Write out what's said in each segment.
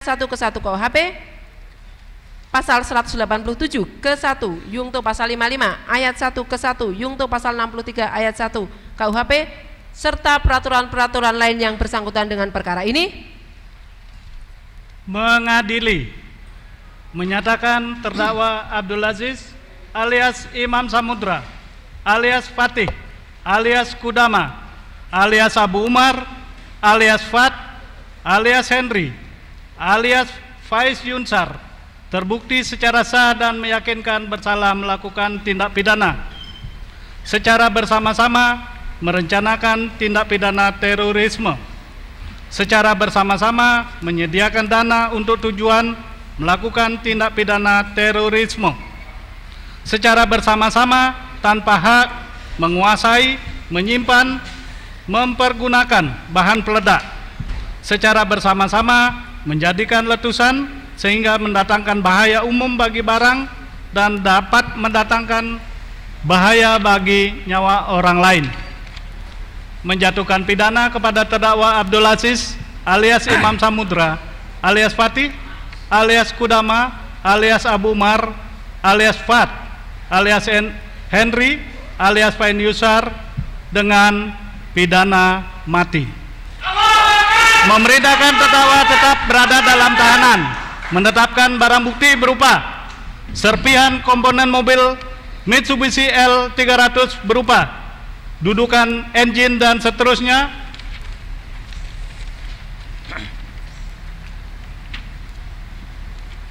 1 ke 1 KUHP pasal 187 ke 1 Yungto pasal 55 ayat 1 ke 1 Yungto pasal 63 ayat 1 KUHP serta peraturan-peraturan lain yang bersangkutan dengan perkara ini. Mengadili, menyatakan terdakwa Abdul Aziz alias Imam Samudra alias Fatih alias Kudama alias Abu Umar alias Fat alias Henry alias Faiz Yunsar terbukti secara sah dan meyakinkan bersalah melakukan tindak pidana secara bersama-sama merencanakan tindak pidana terorisme, secara bersama-sama menyediakan dana untuk tujuan melakukan tindak pidana terorisme, secara bersama-sama tanpa hak menguasai, menyimpan, mempergunakan bahan peledak, secara bersama-sama menjadikan letusan sehingga mendatangkan bahaya umum bagi barang dan dapat mendatangkan bahaya bagi nyawa orang lain. Menjatuhkan pidana kepada terdakwa Abdul Aziz alias Imam Samudra alias Fatih alias Kudama alias Abu Umar alias Fat alias Henry alias Faiz Yunsar dengan pidana mati. Memerintahkan terdakwa tetap berada dalam tahanan, menetapkan barang bukti berupa serpihan komponen mobil Mitsubishi L300 berupa dudukan engine dan seterusnya,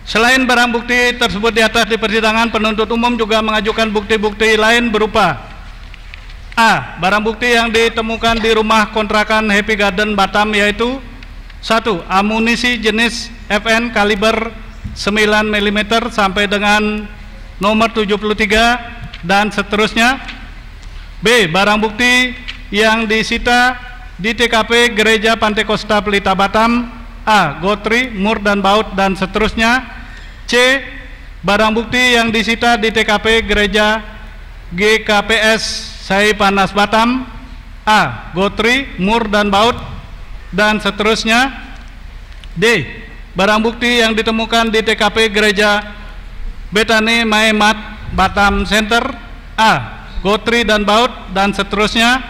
selain barang bukti tersebut di atas di persidangan, penuntut umum juga mengajukan bukti-bukti lain berupa A. Barang bukti yang ditemukan di rumah kontrakan Happy Garden Batam yaitu 1. Amunisi jenis FN kaliber 9 mm sampai dengan nomor 73 dan seterusnya. B. Barang bukti yang disita di TKP Gereja Pantekosta Pelita Batam. A. Gotri, mur dan baut dan seterusnya. C. Barang bukti yang disita di TKP Gereja GKPS Sai Panas Batam. A. Gotri, mur dan baut dan seterusnya. D. Barang bukti yang ditemukan di TKP Gereja Betani Maemat Batam Center. A. Gotri dan baut dan seterusnya.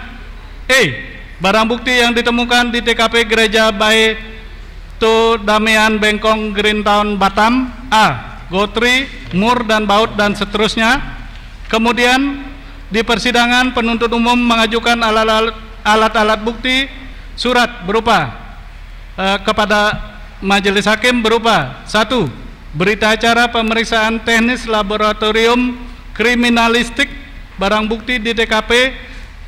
E. Barang bukti yang ditemukan di TKP Gereja Baito Damian Bengkong Greentown Batam. A. Gotri, mur dan baut dan seterusnya. Kemudian di persidangan penuntut umum mengajukan alat-alat bukti surat berupa kepada majelis hakim berupa 1. Berita acara pemeriksaan teknis laboratorium kriminalistik barang bukti di TKP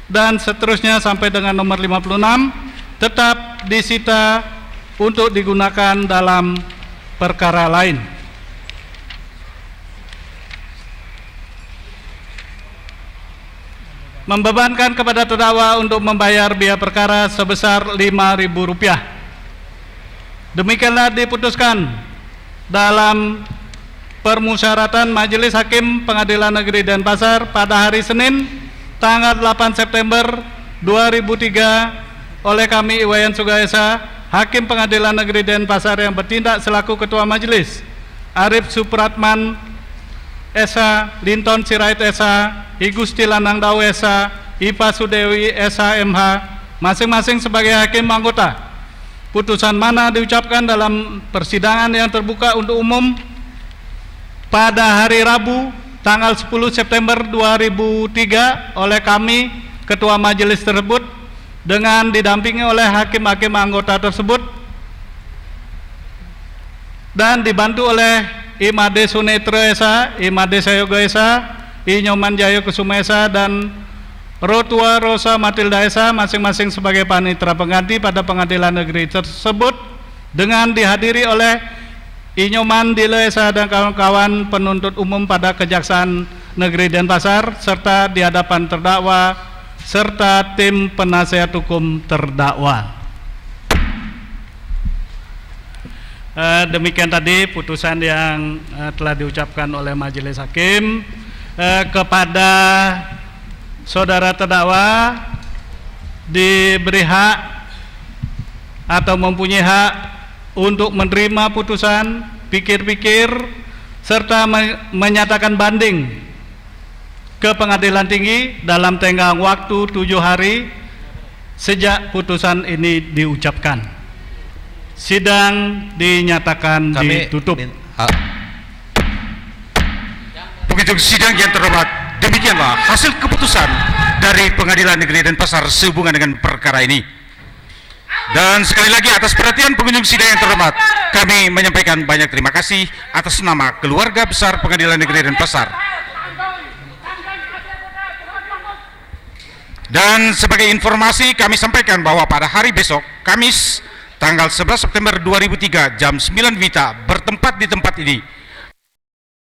dan seterusnya sampai dengan nomor 56 tetap disita untuk digunakan dalam perkara lain. Membebankan kepada terdakwa untuk membayar biaya perkara sebesar Rp5.000. Demikianlah diputuskan dalam permusyawaratan Majelis Hakim Pengadilan Negeri Denpasar pada hari Senin tanggal 8 September 2003 oleh kami Iwayan Sugahesa, Hakim Pengadilan Negeri Denpasar yang bertindak selaku Ketua Majelis, Arif Supratman Esa, Linton Sirait Esa, I Gusti Lanang Dau Esa, Ipa Sudewi Esa MH, masing-masing sebagai hakim anggota. Putusan mana diucapkan dalam persidangan yang terbuka untuk umum pada hari Rabu tanggal 10 September 2003 oleh kami Ketua Majelis tersebut dengan didampingi oleh hakim-hakim anggota tersebut dan dibantu oleh Imade Sunetra Esa, Imade Sayoga Esa, Inyoman Jayo Kusuma Esa dan Rotua Rosa Matilda Esa, masing-masing sebagai panitera pengganti pada pengadilan negeri tersebut dengan dihadiri oleh Inyoman Dila Esa dan kawan-kawan penuntut umum pada Kejaksaan Negeri Denpasar serta di hadapan terdakwa serta tim penasihat hukum terdakwa. Demikian tadi putusan yang telah diucapkan oleh Majelis Hakim. Kepada saudara terdakwa diberi hak atau mempunyai hak untuk menerima putusan, pikir-pikir, serta menyatakan banding ke pengadilan tinggi dalam tenggang waktu 7 hari sejak putusan ini diucapkan. Sidang dinyatakan ditutup. Pengunjung sidang yang terhormat, demikianlah hasil keputusan dari Pengadilan Negeri Denpasar sehubungan dengan perkara ini. Dan sekali lagi atas perhatian pengunjung sidang yang terhormat, kami menyampaikan banyak terima kasih atas nama keluarga besar Pengadilan Negeri Denpasar. Dan sebagai informasi kami sampaikan bahwa pada hari besok, Kamis, tanggal 11 September 2003 jam 9 WITA bertempat di tempat ini